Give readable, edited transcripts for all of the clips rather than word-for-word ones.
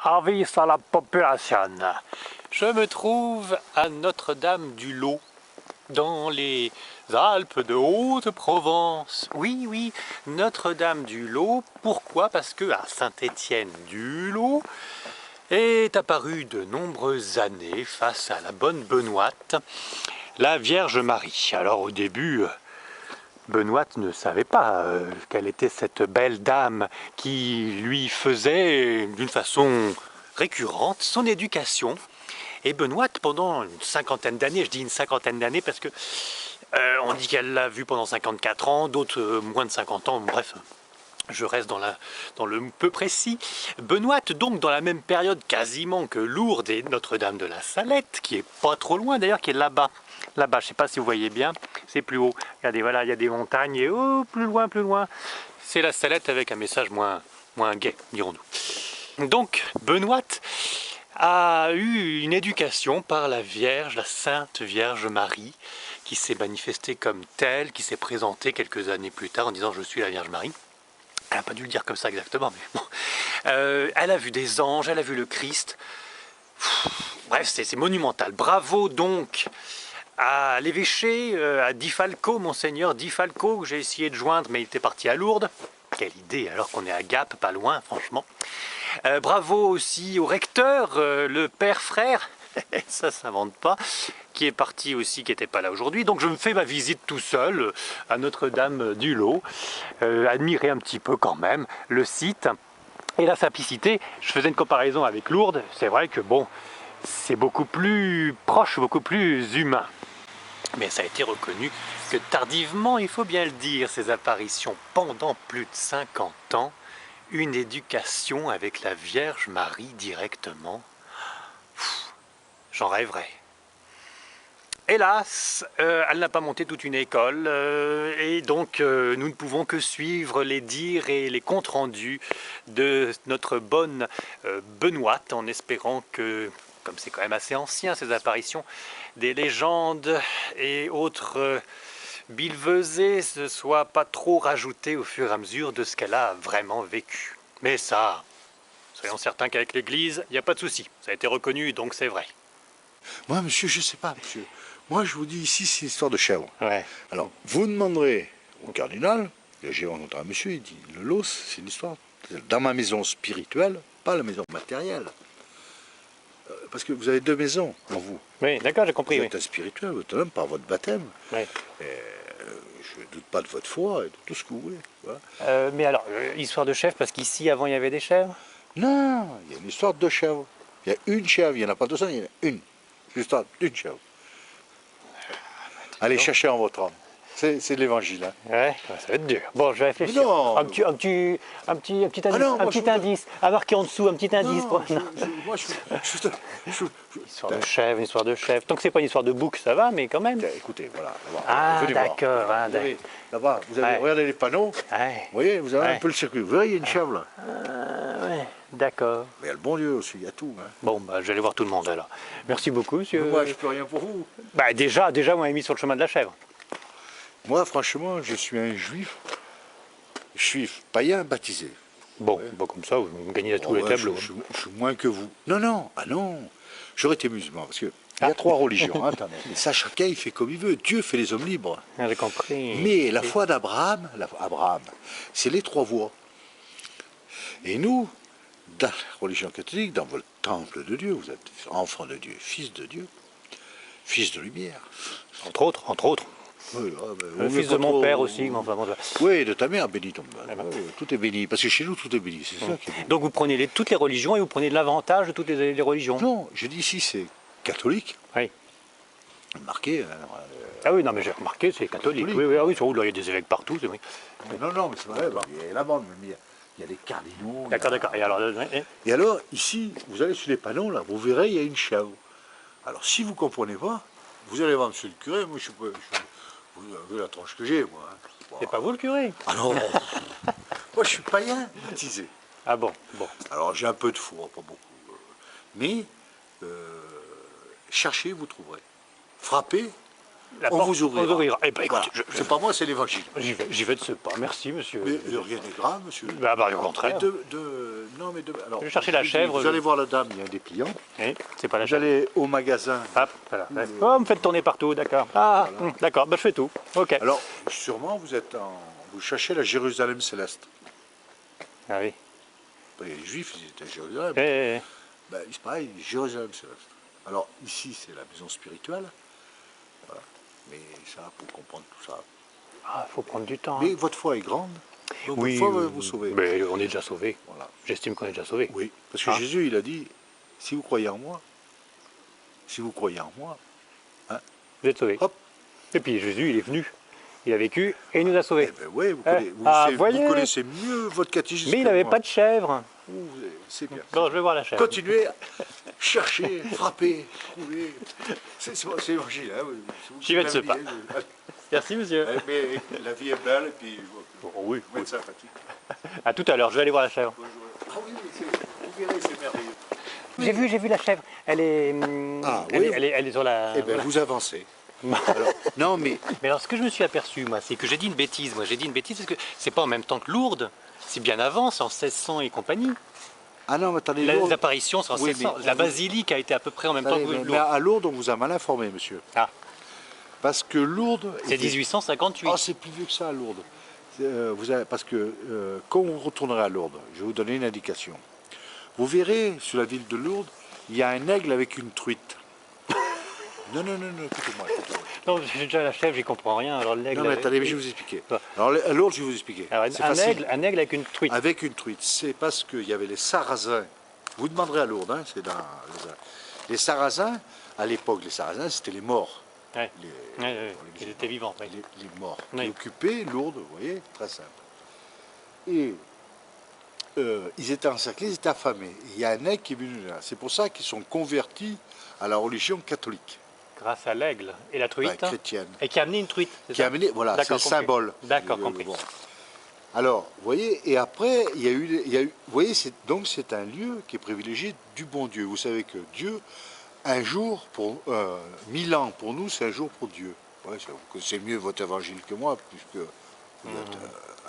avis à la population. Je me trouve à Notre-Dame-du-Lot, dans les Alpes de Haute-Provence. Oui, oui, Notre-Dame-du-Lot. Pourquoi? Parce que à Saint-Étienne-du-Lot est apparue de nombreuses années face à la bonne Benoîte, la Vierge Marie. Alors au début, Benoîte ne savait pas quelle était cette belle dame qui lui faisait d'une façon récurrente son éducation. Et Benoîte, pendant une cinquantaine d'années, je dis une cinquantaine d'années parce que on dit qu'elle l'a vu pendant 54 ans, d'autres moins de 50 ans, bref. Je reste dans le peu précis. Benoît, donc, dans la même période quasiment que Lourdes et Notre-Dame de la Salette, qui est pas trop loin d'ailleurs, qui est là-bas. Là-bas, je ne sais pas si vous voyez bien, c'est plus haut. Regardez, voilà, il y a des montagnes et oh, plus loin, c'est la Salette avec un message moins gai, dirons-nous. Donc, Benoît a eu une éducation par la Vierge, la Sainte Vierge Marie, qui s'est manifestée comme telle, qui s'est présentée quelques années plus tard en disant « Je suis la Vierge Marie ». Elle n'a pas dû le dire comme ça exactement, mais bon. Elle a vu des anges, elle a vu le Christ. Bref, c'est monumental. Bravo donc à l'évêché, à Di Falco, monseigneur Di Falco, que j'ai essayé de joindre, mais il était parti à Lourdes. Quelle idée, alors qu'on est à Gap, pas loin, franchement. Bravo aussi au recteur, le père frère, ça s'invente pas, qui est parti aussi, qui n'était pas là aujourd'hui. Donc je me fais ma visite tout seul à Notre-Dame-du-Lot, admirer un petit peu quand même le site et la simplicité. Je faisais une comparaison avec Lourdes, c'est vrai que bon, c'est beaucoup plus proche, beaucoup plus humain. Mais ça a été reconnu que tardivement, il faut bien le dire, ces apparitions pendant plus de 50 ans, une éducation avec la Vierge Marie directement, j'en rêverais. Hélas, elle n'a pas monté toute une école et donc nous ne pouvons que suivre les dires et les comptes rendus de notre bonne Benoîte en espérant que, comme c'est quand même assez ancien ces apparitions, des légendes et autres billevesées ne soient pas trop rajoutées au fur et à mesure de ce qu'elle a vraiment vécu. Mais ça, soyons certains qu'avec l'Église, il n'y a pas de souci. Ça a été reconnu, donc c'est vrai. Moi, monsieur, je ne sais pas, monsieur. Moi, je vous dis ici, c'est une histoire de chèvre. Ouais. Alors, vous demanderez au cardinal, j'ai rencontré un monsieur, il dit, le Los, c'est une histoire dans ma maison spirituelle, pas la maison matérielle. Parce que vous avez deux maisons en vous. Oui, d'accord, j'ai compris. Vous êtes un spirituel, vous êtes un homme par votre baptême. Oui. Je ne doute pas de votre foi et de tout ce que vous voulez. Voilà. Mais alors, histoire de chèvre, parce qu'ici, avant, il y avait des chèvres? Non, il y a une histoire de chèvres. Il y a une chèvre, il n'y en a pas 200, il y en a une. L'histoire d'une chèvre. Allez chercher en votre âme. C'est l'évangile. Hein. Ouais, ça va être dur. Bon, je vais réfléchir. Non, un petit indice, à marquer en dessous, un petit indice. Une histoire de chèvre. Tant que c'est pas une histoire de bouc, ça va, mais quand même. Écoutez, voilà. Ah, d'accord. Là-bas, vous avez regardé les panneaux. Ouais. Vous voyez, vous avez un peu le circuit. Vous verrez, il y a une chèvre là. Ouais, d'accord. Mais il y a le bon Dieu aussi, il y a tout. Hein. Bon, bah, je vais aller voir tout le monde alors. Merci beaucoup, monsieur. Mais moi, je peux rien pour vous. Bah, déjà, on m'a mis sur le chemin de la chèvre. Moi, franchement, je suis un juif païen baptisé. Bon, ouais. Bon, comme ça, vous gagnez à tous les tableaux. Je suis moins que vous. Non, ah non. J'aurais été musulman, parce que il y a trois religions. Hein, et ça, chacun, il fait comme il veut. Dieu fait les hommes libres. Ah, j'ai compris. Mais la foi d'Abraham, c'est les trois voies. Et nous, dans la religion catholique, dans votre temple de Dieu, vous êtes enfant de Dieu, fils de lumière. Entre autres. Oui, le fils de mon père aussi. Enfin, bon, oui, de ta mère, béni ton père. Tout est béni, parce que chez nous, tout est béni. C'est ça qui est béni. Donc vous prenez toutes les religions et vous prenez de l'avantage de toutes les religions? Non, je dis ici, c'est catholique. Oui. Marqué. Ah oui, non, mais j'ai remarqué, c'est catholique. Oui, il y a des évêques partout, c'est vrai. Non, mais c'est vrai, il y a la bande, il y a des cardinaux. D'accord. Et alors, ici, vous allez sur les panneaux, là, vous verrez, il y a une chèvre. Alors, si vous ne comprenez pas, vous allez voir monsieur le curé, moi, vous avez la tranche que j'ai, moi. Hein. C'est pas vous le curé? Ah non. Moi, je suis païen, baptisé. Ah bon. Alors, j'ai un peu de foi, pas beaucoup. Mais, cherchez, vous trouverez. Frappez, La on porte vous ouvrira. Eh ben, écoutez, Voilà. C'est pas moi, c'est l'évangile. j'y vais de ce pas. Merci, monsieur. Mais rien n'est grave, monsieur. Bah, au contraire. Non, mais alors, Je vais chercher la vous chèvre. Vous allez voir la dame, il y a des clients. Eh, c'est pas la Vous chèvre. allez au magasin. Hop, voilà. Oh, me faites tourner partout, d'accord. Ah, Voilà. d'accord, bah, je fais tout. Ok. Alors, sûrement, vous cherchez la Jérusalem céleste. Ah oui. Les Juifs, ils étaient à Jérusalem. Eh, Ben, c'est pareil, Jérusalem céleste. Alors, ici, c'est la maison spirituelle. Voilà. Mais ça, pour comprendre tout ça. ah, faut prendre du temps. Mais Hein. votre foi est grande. Donc Oui, votre foi va vous sauver. mais on est déjà sauvé. Voilà. J'estime qu'on est déjà sauvé. Oui, parce que Ah. Jésus, il a dit, si vous croyez en moi, Vous êtes sauvé. hop, Et puis Jésus, il est venu. Il a vécu et il nous a eh sauvés. ben ouais, Vous voyez. vous connaissez mieux votre catéchisme. Mais il que n'avait moi. pas de chèvre. C'est bien. Bon, je vais voir la chèvre. Continuez, cherchez, frappez, trouvez. C'est l'évangile. Hein, J'y vais de ce pas. Merci, monsieur. Mais la vie est belle et puis Oh, oui, vous êtes sympathique. À tout à l'heure, je vais aller voir la chèvre. Ah oui, vous verrez, c'est merveilleux. J'ai vu la chèvre. Elle est, Ah, elle, oui. elle est sur la. Eh bien, voilà. vous avancez. Alors, non, mais Mais alors, ce que je me suis aperçu, moi, c'est que j'ai dit une bêtise. Moi, j'ai dit une bêtise parce que c'est pas en même temps que Lourdes. C'est bien avant, c'est en 1600 et compagnie. ah non, mais attendez, Les Lourdes, apparitions, c'est en Oui, 1600. mais La on- basilique a été à peu près en même temps attendez, que mais Lourdes. à Lourdes, on vous a mal informé, monsieur. Ah, Parce que Lourdes. c'est était- 1858. Oh, c'est plus vieux que ça à Lourdes. Parce que quand vous retournerez à Lourdes, je vais vous donner une indication. Vous verrez sur la ville de Lourdes, il y a un aigle avec une truite. Non, écoutez-moi. Non, j'ai déjà la chèvre, j'y comprends rien. Alors l'aigle. Non, mais attendez, mais je vais vous expliquer. Ouais. Alors, à Lourdes, je vais vous expliquer. Alors, C'est un facile. aigle avec une truite. Avec une truite, c'est parce qu'il y avait les Sarrasins. Vous demanderez à Lourdes, hein, c'est dans les Sarrasins, à l'époque, les Sarrasins, c'était les morts. Ouais. Les, Ouais. Ils étaient vivants. Oui. les morts Oui. qui occupaient Lourdes, vous voyez, très simple. Et ils étaient encerclés, ils étaient affamés. Il y a un aigle qui est venu là. C'est pour ça qu'ils sont convertis à la religion catholique, Grâce à l'aigle et la truite. enfin, chrétienne. Et qui a amené une truite. c'est Qui a ça amené, voilà, c'est le D'accord, compris. symbole. D'accord, compris. Bon. Alors, vous voyez, et après, il y a eu vous voyez, donc c'est un lieu qui est privilégié du bon Dieu. Vous savez que Dieu, un jour, pour 1000 ans pour nous, c'est un jour pour Dieu. Ouais, vous connaissez mieux votre évangile que moi, puisque vous êtes...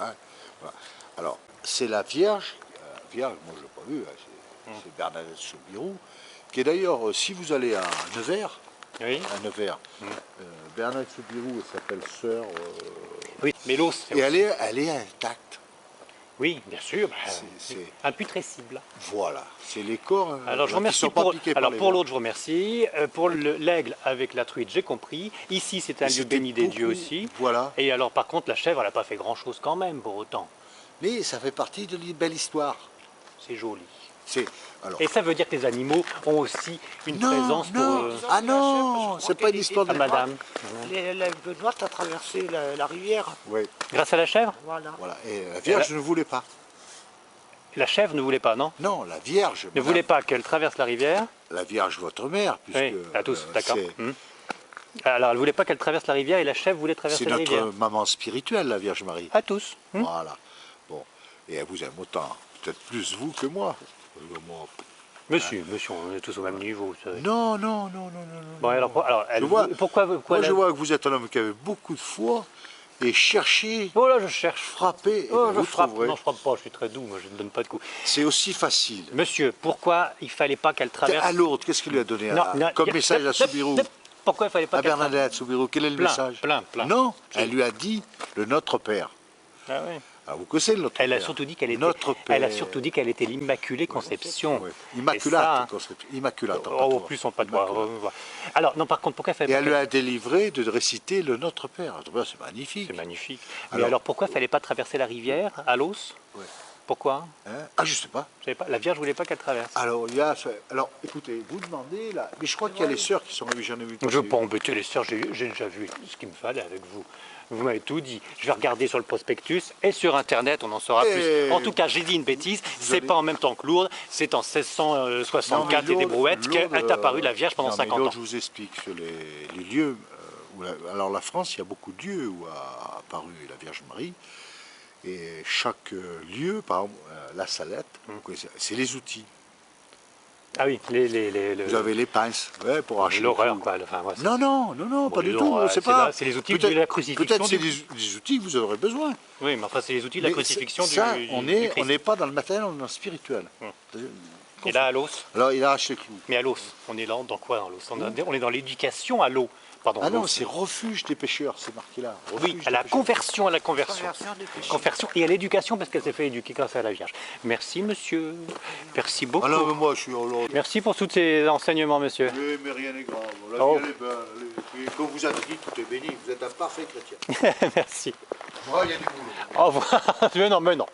hein, voilà. Alors, c'est la Vierge, moi je ne l'ai pas vue, hein, c'est Bernadette Soubirous, qui est d'ailleurs, si vous allez à Nevers, Oui. Bernadette Soubirous, elle s'appelle Sœur... Oui, mais l'os. et elle est intacte. Oui, bien sûr. C'est- Imputrescible. Voilà, c'est les corps Alors je vous qui ne remercie sont pas pour. piqués par Alors les pour vers. l'autre, je vous remercie. Pour l'aigle avec la truite, j'ai compris. Ici, c'est un lieu C'était béni des beaucoup- dieux aussi. Voilà, Et alors, par contre, la chèvre, elle n'a pas fait grand-chose quand même, pour autant. mais ça fait partie de la belle histoire. C'est joli. C'est alors. Et ça veut dire que les animaux ont aussi une Non, présence pour. non, ah non, c'est pas une histoire Ah, de madame. La Benoît a traversé la rivière. Oui, Grâce à la chèvre. Voilà. voilà. Et la Vierge ne voulait pas. La chèvre ne voulait pas, non Non, la Vierge. Ne madame, voulait pas qu'elle traverse la rivière. La Vierge, votre mère, puisque. Oui, à tous, d'accord. c'est- Alors, elle voulait pas qu'elle traverse la rivière et la chèvre voulait traverser C'est la notre rivière. maman spirituelle, la Vierge Marie. À tous. Voilà. Bon, et elle vous aime autant, peut-être plus vous que moi. Parce que moi, Monsieur, on est tous au même niveau. vous savez. non. Bon, alors elle, Je vois- pourquoi Moi, elle je a- vois que vous êtes un homme qui avait beaucoup de foi et cherchez, Oh là, je cherche. frappez, et Oh, bien je vous frappe. trouverez. Non, je frappe pas, je suis très doux, moi je ne donne pas de coups. C'est aussi facile. Monsieur, pourquoi il fallait pas qu'elle traverse... À l'autre, qu'est-ce qu'il lui a donné Non, non, comme y a- message à Soubirous, Pourquoi il fallait pas à qu'elle traverse... Bernadette Soubirous? Quel est le Plein, message? plein. Non, elle lui a dit le Notre Père. Ah oui. Alors, vous connaissez le Notre Elle a Père? surtout dit qu'elle était... Notre Père. Elle a surtout dit qu'elle était l'Immaculée Conception. Oui. Et Immaculate, ça, conception. Immaculate. Oh, au plus on pas de voir. Alors, non, par contre, pourquoi il Et fallait pas elle lui qu'elle- a délivré de réciter le Notre Père. C'est magnifique. C'est magnifique. Mais Alors- alors, pourquoi il fallait pas traverser la rivière à l'os? Ouais. Pourquoi? Hein? Ah, je sais pas. Je savais pas. La Vierge voulait pas qu'elle traverse. Alors, alors, écoutez, vous demandez là. Mais je crois qu'il y a les sœurs qui sont arrivées, j'en ai vu. Je ne veux pas embêter les sœurs, j'ai déjà vu ce qu'il me fallait avec vous. Vous m'avez tout dit. Je vais regarder sur le prospectus et sur Internet, on en saura plus. En tout cas, j'ai dit une bêtise, c'est avez- pas en même temps que Lourdes, c'est en 1664 et des brouettes qu'est apparue la Vierge pendant 50 ans. Je vous explique sur les lieux. Alors, la France, il y a beaucoup de lieux où a apparu la Vierge Marie. Et chaque lieu, par exemple, la Salette, c'est les outils. Ah oui, Vous avez les pinces, ouais, pour arracher. l'horreur, quoi. Enfin, ouais, Non, non, non, non, bon, pas du disons, tout. C'est pas. c'est les outils de Peut-être la crucifixion. peut-être c'est des outils que vous aurez besoin. Oui, mais enfin, c'est les outils de la Mais crucifixion ça, du on Christ. n'est pas dans le matériel, on est dans le spirituel. Et là, à l'os. Alors il arrache les clous. Mais à l'os, on est là dans quoi dans l'os? On est dans l'éducation à l'eau. Pardon, Ah non, l'os. c'est refuge des pêcheurs, c'est marqué là. Oui, Refuge à la des pêcheurs. conversion, à la conversion. Conversion des péchés. Conversion et à l'éducation parce qu'elle s'est fait éduquer grâce à la Vierge. Merci monsieur. Merci beaucoup. Ah non, mais moi je suis. Merci pour tous ces enseignements, monsieur. Oui, mais rien n'est grave. La Oh. vie, elle est belle. Et comme vous avez dit, tout est béni. Vous êtes un parfait chrétien. Merci. Moi, il y a du boulot. Au revoir. Mais non, mais non.